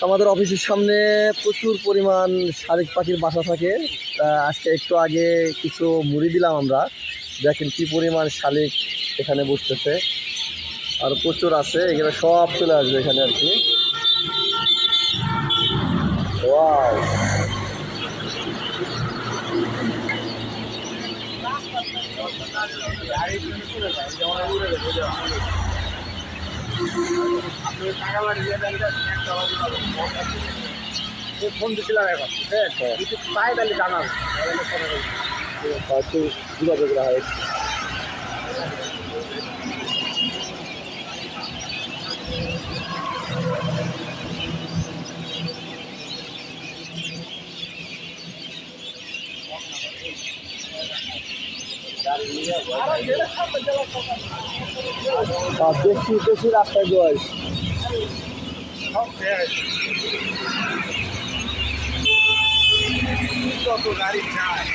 আমাদের অফিসের সামনে প্রচুর পরিমাণ শালিক পাখির বাসা থাকে। আজকে একটু আগে কিছু মুড়ি দিলাম আমরা, দেখেন কি পরিমাণ শালিক এখানে বসতেছে, আর প্রচুর আছে, এখানে সব চলে আসবে এখানে আর কি। ওয়াও, ফোন দিয়েছিলাম এখন, যদি পাই তাহলে জানাবো। একটু যোগাযোগ করা হয়। বেশি বেশি রাস্তায় বয়স কত গাড়ি যায়।